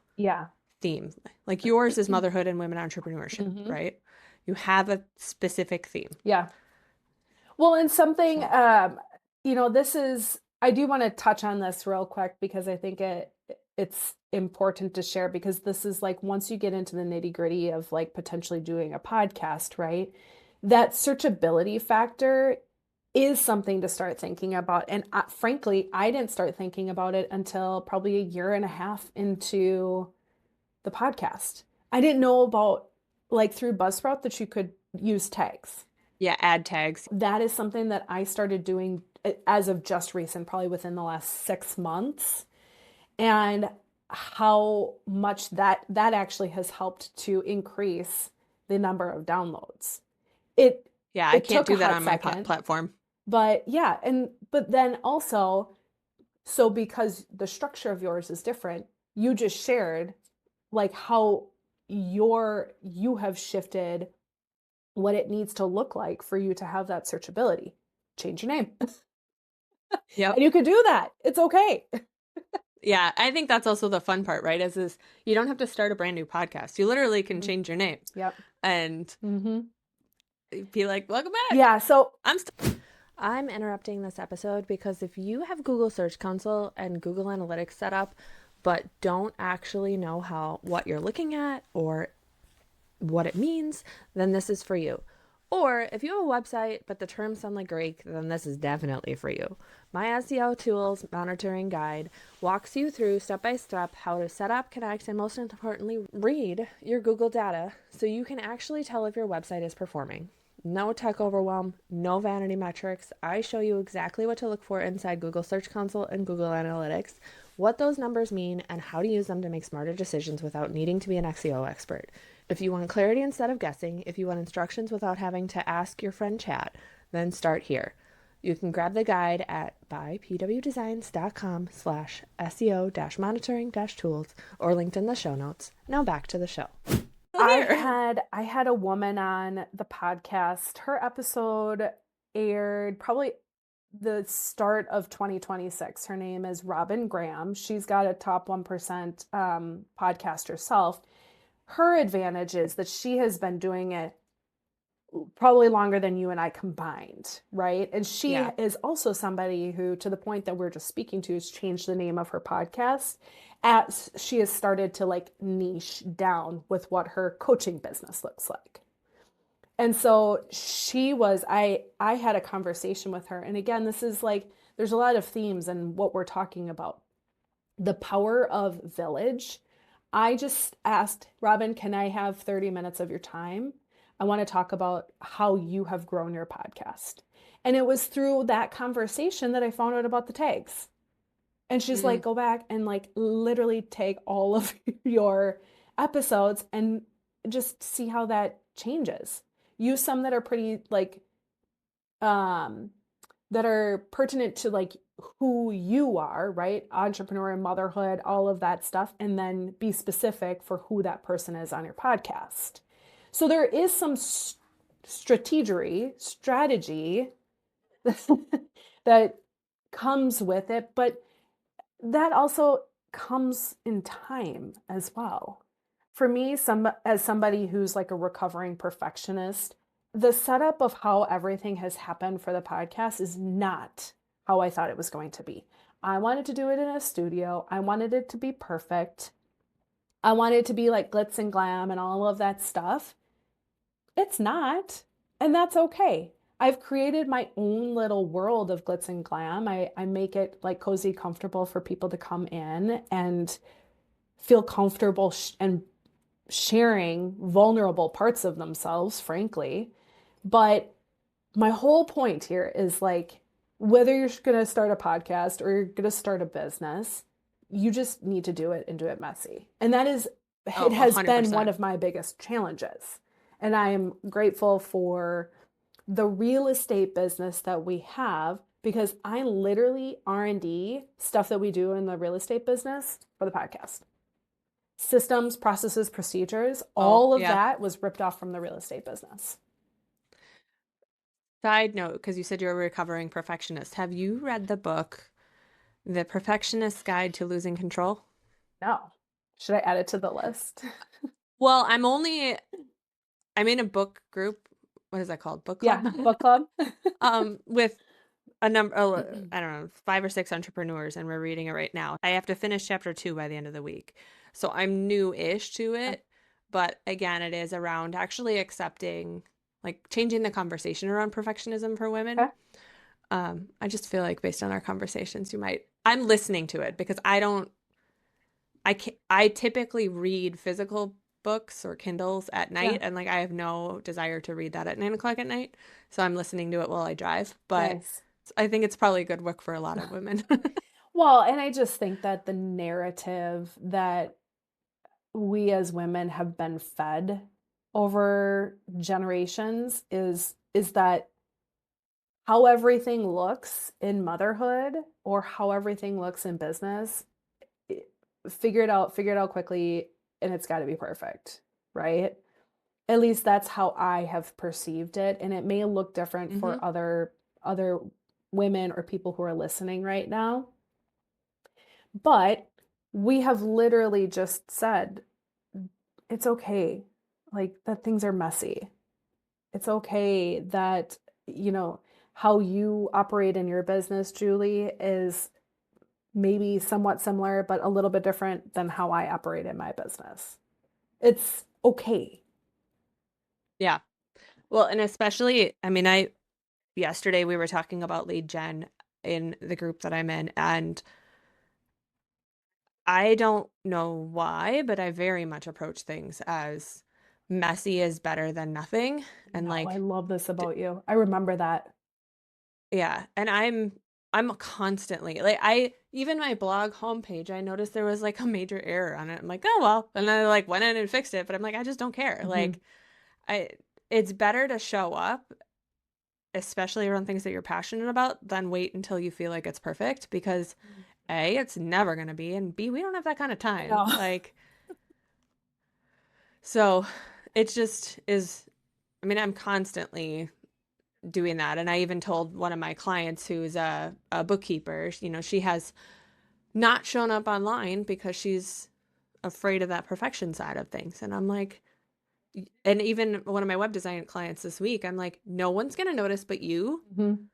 theme, like yours is motherhood and women entrepreneurship, right? You have a specific theme. Yeah. Well, and something, I do want to touch on this real quick because I think it's important to share, because this is like, once you get into the nitty gritty of like potentially doing a podcast, right? That searchability factor is something to start thinking about. And frankly, I didn't start thinking about it until probably a year and a half into the podcast. I didn't know about, like, through Buzzsprout that you could use tags. Yeah, add tags. That is something that I started doing as of just recent, probably within the last 6 months. And how much that actually has helped to increase the number of downloads. I can't do that on my platform. But yeah, but then also, so because the structure of yours is different, you just shared like how you have shifted what it needs to look like for you to have that searchability. Change your name. Yep. And you can do that. It's okay. Yeah, I think that's also the fun part, right? Is you don't have to start a brand new podcast. You literally can change your name. Yep. And be like, welcome back. Yeah, so I'm interrupting this episode because if you have Google Search Console and Google Analytics set up, but don't actually know what you're looking at or what it means, then this is for you. Or if you have a website, but the terms sound like Greek, then this is definitely for you. My SEO Tools Monitoring Guide walks you through step-by-step how to set up, connect, and most importantly, read your Google data so you can actually tell if your website is performing. No tech overwhelm, no vanity metrics. I show you exactly what to look for inside Google Search Console and Google Analytics, what those numbers mean, and how to use them to make smarter decisions without needing to be an SEO expert. If you want clarity instead of guessing, if you want instructions without having to ask your friend chat, then start here. You can grab the guide at buypwdesigns.com/SEO-monitoring-tools or linked in the show notes. Now back to the show. I had a woman on the podcast. Her episode aired probably the start of 2026. Her name is Robin Graham. She's got a top 1% podcast herself. Her advantage is that she has been doing it probably longer than you and I combined, right? And she is also somebody who, to the point that we're just speaking to, has changed the name of her podcast as she has started to like niche down with what her coaching business looks like. And so I had a conversation with her. And again, this is like, there's a lot of themes in what we're talking about. The power of village. I just asked, Robin, can I have 30 minutes of your time? I want to talk about how you have grown your podcast. And it was through that conversation that I found out about the tags. And she's like, Mm. go back and like literally take all of your episodes and just see how that changes. Use some that are pretty like that are pertinent to like who you are, right? Entrepreneur and motherhood, all of that stuff, and then be specific for who that person is on your podcast. So there is some strategy that comes with it, but that also comes in time as well. For me, as somebody who's like a recovering perfectionist, the setup of how everything has happened for the podcast is not how I thought it was going to be. I wanted to do it in a studio. I wanted it to be perfect. I wanted it to be like glitz and glam and all of that stuff. It's not, and that's okay. I've created my own little world of glitz and glam. I make it like cozy, comfortable for people to come in and feel comfortable and sharing vulnerable parts of themselves, frankly. But my whole point here is like, whether you're going to start a podcast or you're going to start a business, you just need to do it and do it messy. And that is, it Oh, has been 100%. one of my biggest challenges. And I am grateful for the real estate business that we have because I literally R&D stuff that we do in the real estate business for the podcast. Systems, processes, procedures, Oh, all of yeah. that was ripped off from the real estate business. Side note, because you said you're a recovering perfectionist. Have you read the book, The Perfectionist's Guide to Losing Control? No. Should I add it to the list? Well, I'm in a book group. What is that called? Book Yeah, club? book club. With a number, I don't know, 5 or 6 entrepreneurs, and we're reading it right now. I have to finish chapter 2 by the end of the week. So I'm new-ish to it. But again, it is around actually accepting, like changing the conversation around perfectionism for women. Okay. I just feel like based on our conversations, I'm listening to it because I typically read physical books or Kindles at night, Yeah. and like I have no desire to read that at 9 o'clock at night. So I'm listening to it while I drive. But Nice. I think it's probably a good book for a lot of women. Well, and I just think that the narrative that we as women have been fed over generations is that how everything looks in motherhood or how everything looks in business, figure it out quickly, and it's got to be perfect, right? At least that's how I have perceived it, and it may look different for Mm-hmm. other women or people who are listening right now. But we have literally just said it's okay like that things are messy. It's okay that, how you operate in your business, Julie, is maybe somewhat similar, but a little bit different than how I operate in my business. It's okay. Yeah. Well, and especially, yesterday we were talking about lead gen in the group that I'm in, and I don't know why, but I very much approach things as messy is better than nothing. And No, I like, love this about you. I remember that. yeah, and I'm constantly like even my blog homepage, I noticed there was like a major error on it. I'm like, oh well. And I like went in and fixed it, but I'm like, I just don't care. Mhm. Like I it's better to show up, especially around things that you're passionate about, than wait until you feel like it's perfect because A, it's never gonna be, and B, we don't have that kind of I time. know. Like, so it just is, I'm constantly doing that. And I even told one of my clients who's a bookkeeper, she has not shown up online because she's afraid of that perfection side of things. And I'm like, and even one of my web design clients this week, I'm like, no one's going to notice but you. Mhm.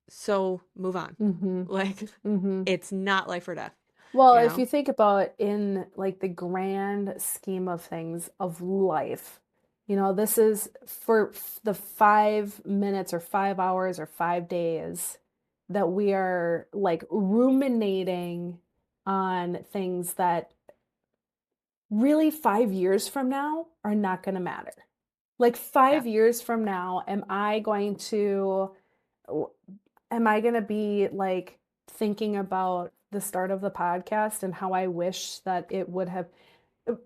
So move on. Mhm. Like, Mhm. it's not life or death, Well, you if know? you think about in like the grand scheme of things of life, this is for the 5 minutes or 5 hours or 5 days that we are like ruminating on things that really 5 years from now are not going to matter. Like Yeah. 5 years from now, am I going to be like thinking about the start of the podcast and how I wish that it would have?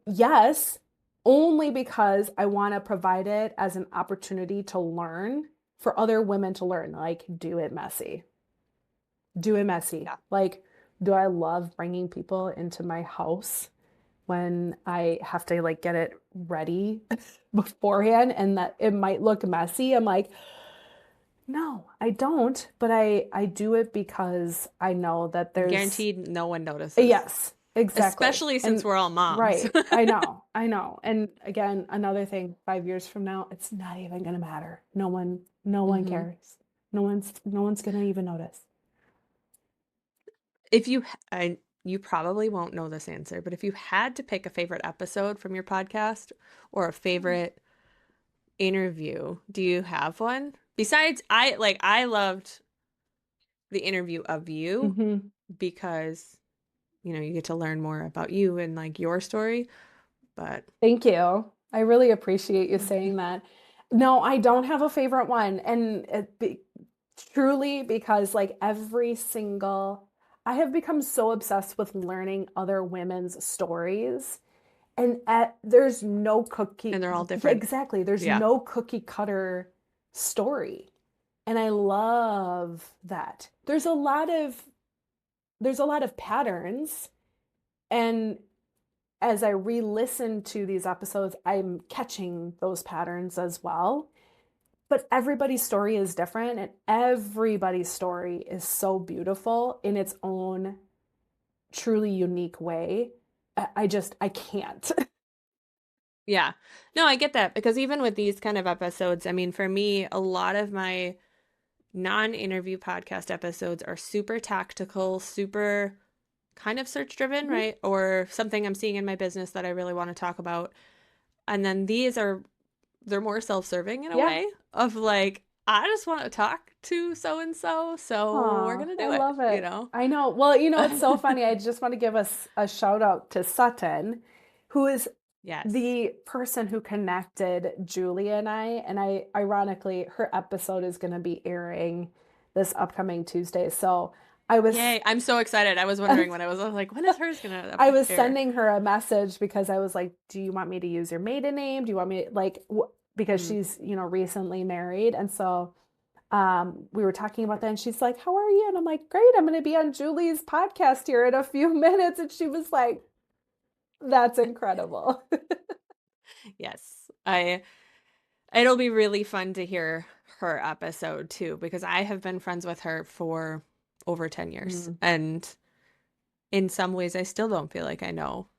Yes, only because I want to provide it as an opportunity to learn for other women to learn, like do it messy. Do it messy. Yeah. Like, do I love bringing people into my house when I have to like get it ready beforehand and that it might look messy? I'm like, no, I don't, but I do it because I know that there's Guaranteed no one notices. yes, exactly. Especially since And we're all moms. right, I know, I know. And again, another thing, 5 years from now, it's not even gonna matter. No one Hmm. cares. No one's gonna even notice. If you, you probably won't know this answer, but if you had to pick a favorite episode from your podcast or a favorite interview, do you have one? Besides, I loved the interview of you Mm-hmm. because, you get to learn more about you and like your story, but Thank you. I really appreciate you saying that. No, I don't have a favorite one. And truly because like I have become so obsessed with learning other women's stories. And there's no and they're all yeah, different. exactly. There's Yeah. no cookie cutter story. And I love that. There's a lot of patterns. And as I re-listen to these episodes, I'm catching those patterns as well. But everybody's story is different, and everybody's story is so beautiful in its own truly unique way. I can't. Yeah. No, I get that because even with these kind of episodes, I mean, for me, a lot of my non-interview podcast episodes are super tactical, super kind of search driven, Mhm. right? Or something I'm seeing in my business that I really want to talk about. And then they're more self-serving in a Yeah. way of like, I just want to talk to so and so, so we're Aw, gonna I do love it, it. I know. Well, it's so funny. I just want to give us a shout out to Sutton, who is Yes. the person who connected Julia and I. And ironically, her episode is going to be airing this upcoming Tuesday. So I was Yay. I'm so excited. I was wondering when I was like, when is hers gonna I was air? sending her a message because I was like, "Do you want me to use your maiden name? Do you want me like because Mm. she's, recently married." And so we were talking about that and she's like, "How are you?" And I'm like, "Great, I'm going to be on Julie's podcast here in a few minutes." And she was like, "That's incredible." Yes. It'll be really fun to hear her episode too, because I have been friends with her for over 10 years. Mm, And in some ways, I still don't feel like I know,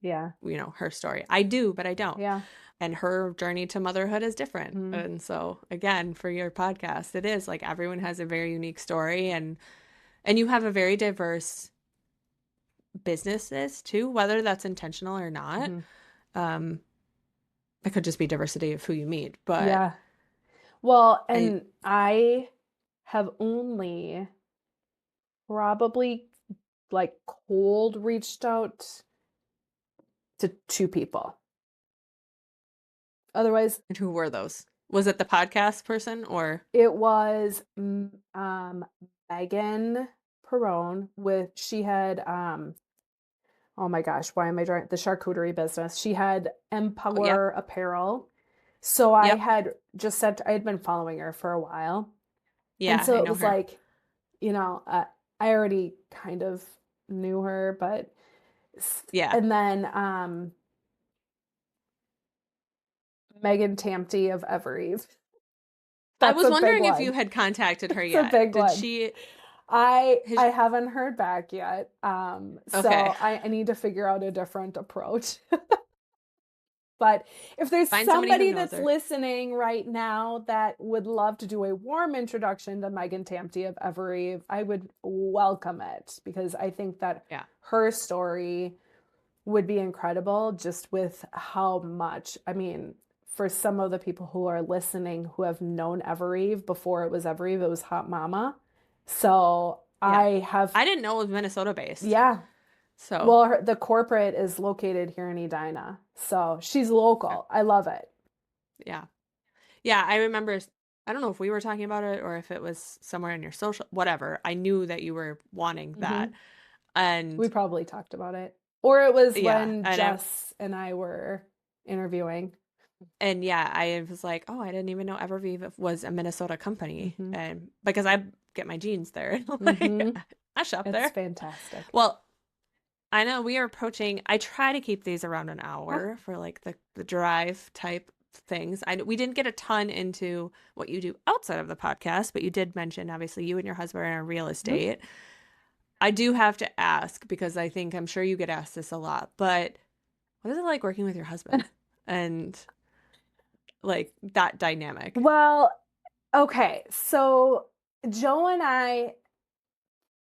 yeah. her story. I do, but I don't. Yeah. And her journey to motherhood is different. Mm, And so, again, for your podcast, it is like everyone has a very unique story and you have a very diverse businesses too, whether that's intentional or not. hmm. Um, it could just be diversity of who you meet, but Yeah. Well, I and I have only probably like cold reached out to two people. Otherwise, and who were those? Was it the podcast person or it was Megan Perone with she had oh my gosh, why am I drawing the charcuterie business? She had oh, yep. Empower Apparel. So I Yep. had just said I had been following her for a while. And Yeah, so I it know was her. like, I already kind of knew her, but Yeah. and then Megan Tamty of Evereve. I That's was a big wondering if you one. had contacted her It's a yet. big Did one. she I has haven't heard back yet. okay. So I need to figure out a different approach. But if there's Find somebody who somebody knows that's her. listening right now that would love to do a warm introduction to Megan Tamty of Evereve, I would welcome it because I think that Yeah. her story would be incredible just with how much, I mean, for some of the people who are listening who have known Evereve before it was Evereve, it was Hot Mama. So Yeah. I have, I didn't know it was Minnesota based. yeah, So Well, the corporate is located here in Edina, so she's local. I love it. yeah. Yeah, I remember, I don't know if we were talking about it or if it was somewhere in your social, whatever. I knew that you were wanting that. Hmm. And We probably talked about it. Or it was yeah, when Jess and I were interviewing. yeah, I was like, oh, I didn't even know Evervive was a Minnesota company. Hmm. And because I get my jeans there. Like, Hmm. I shop It's there. fantastic. Well, I know we are approaching, I try to keep these around an Yeah. hour for like the drive type things. We didn't get a ton into what you do outside of the podcast, but you did mention obviously you and your husband are in real Mhm. estate. I do have to ask because I'm sure you get asked this a lot, but what is it like working with your husband and like that dynamic? Well, okay. So Joe and I,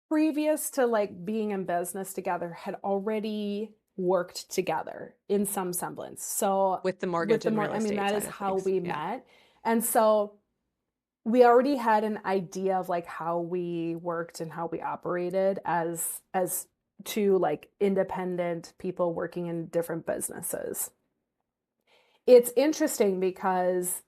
previous to like being in business together, had already worked together in some semblance. So With the with mortgage the and more, real I mean, estate that is side of how things. we Yeah. met. And so we already had an idea of like how we worked and how we operated as two like independent people working in different businesses. It's interesting because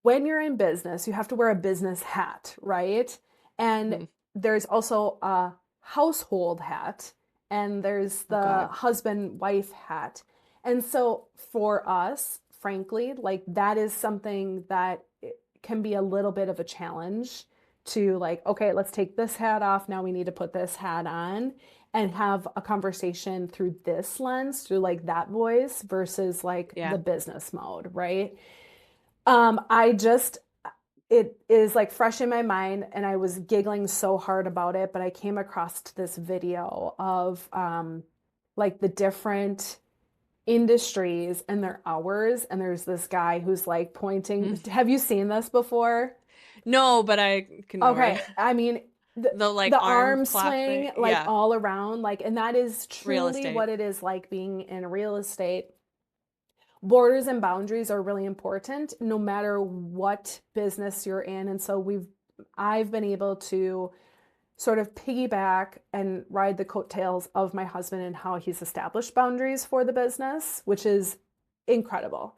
when you're in business, you have to wear a business hat, right? And Hmm. there's also a household hat, and there's Oh the God. husband wife hat. And so for us, frankly, like that is something that can be a little bit of a challenge to like, okay, let's take this hat off. Now we need to put this hat on and have a conversation through this lens, through like that voice versus like Yeah. the business mode, right? I just, it is like fresh in my mind, and I was giggling so hard about it, but I came across this video of like the different industries and their hours, and there's this guy who's like pointing. Have you seen this before? No, but I can. Okay, I mean, The like the arm arm flap thing. swing like Yeah. all around, like, and that is Real truly estate. what it is like being in real estate. Borders and boundaries are really important no matter what business you're in. And so I've been able to sort of piggyback and ride the coattails of my husband and how he's established boundaries for the business, which is incredible.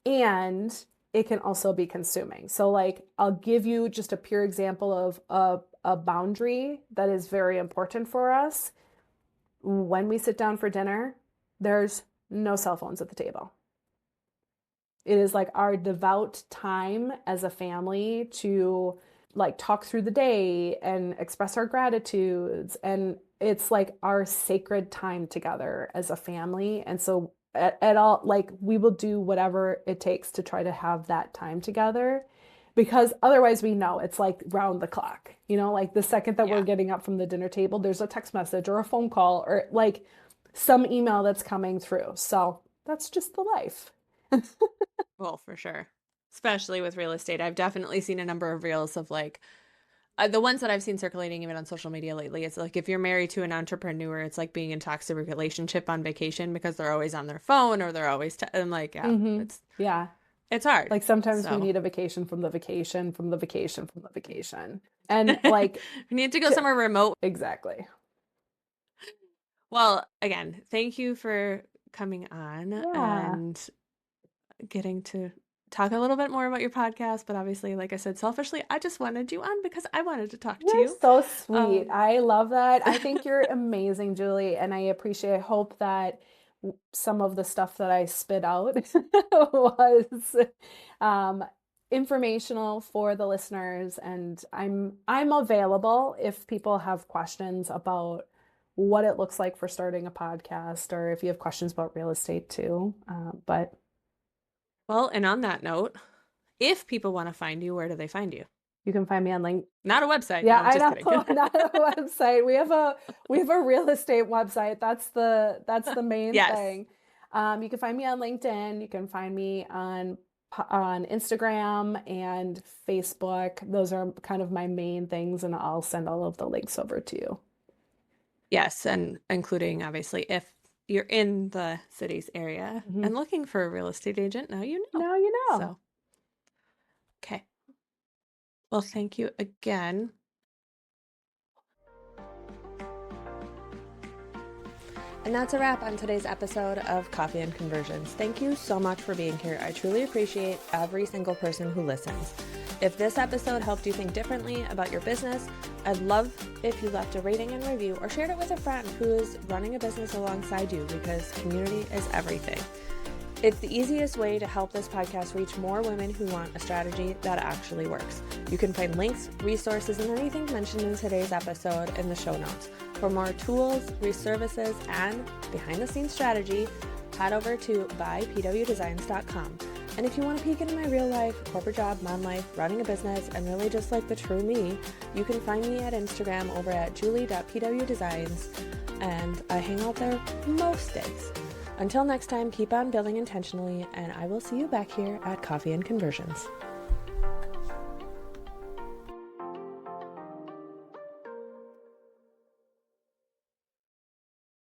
And it can also be consuming. So like I'll give you just a pure example of a boundary that is very important for us. When we sit down for dinner, there's no cell phones at the table. It is like our devout time as a family to like talk through the day and express our gratitudes. And it's like our sacred time together as a family. And so at all, like we will do whatever it takes to try to have that time together because otherwise we know it's like round the clock, like the second that we're Yeah. getting up from the dinner table, there's a text message or a phone call or like some email that's coming through. So that's just the life. Well, for sure. Especially with real estate. I've definitely seen a number of reels of like the ones that I've seen circulating even on social media lately. It's like if you're married to an entrepreneur, it's like being in toxic relationship on vacation because they're always on their phone or they're always and like yeah, Mm-hmm. Yeah. it's hard. Like sometimes we So need a vacation from the vacation from the vacation from the vacation. And like we need to go to somewhere remote. exactly. Well, again, thank you for coming on Yeah. and getting to talk a little bit more about your podcast. But obviously, like I said, selfishly, I just wanted you on because I wanted to talk to You're you. so sweet. Um, I love that. I think you're amazing, Julie, and I hope that some of the stuff that I spit out was um, informational for the listeners. And I'm available if people have questions about what it looks like for starting a podcast, or if you have questions about real estate too. But well, and on that note, if people want to find you, where do they find you? you can find me on LinkedIn. Not a website. No, Yeah, I'm I just kidding. know. Not a website. We have a real estate website. That's the main Yes. thing. You can find me on LinkedIn. You can find me on Instagram and Facebook. Those are kind of my main things, and I'll send all of the links over to you. Yes, and including obviously if you're in the city's area Mhm. and looking for a real estate agent, now you know. Now you know. So, okay. Well, thank you again. And that's a wrap on today's episode of Coffee and Conversions. Thank you so much for being here. I truly appreciate every single person who listens. If this episode helped you think differently about your business, I'd love if you left a rating and review or shared it with a friend who is running a business alongside you, because community is everything. It's the easiest way to help this podcast reach more women who want a strategy that actually works. You can find links, resources, and anything mentioned in today's episode in the show notes. For more tools, resources, and behind-the-scenes strategy, head over to buypwdesigns.com. And if you want to peek into my real life, corporate job, mom life, running a business, and really just like the true me, you can find me at Instagram over at julie.pwdesigns, and I hang out there most days. Until next time, keep on building intentionally, and I will see you back here at Coffee and Conversions.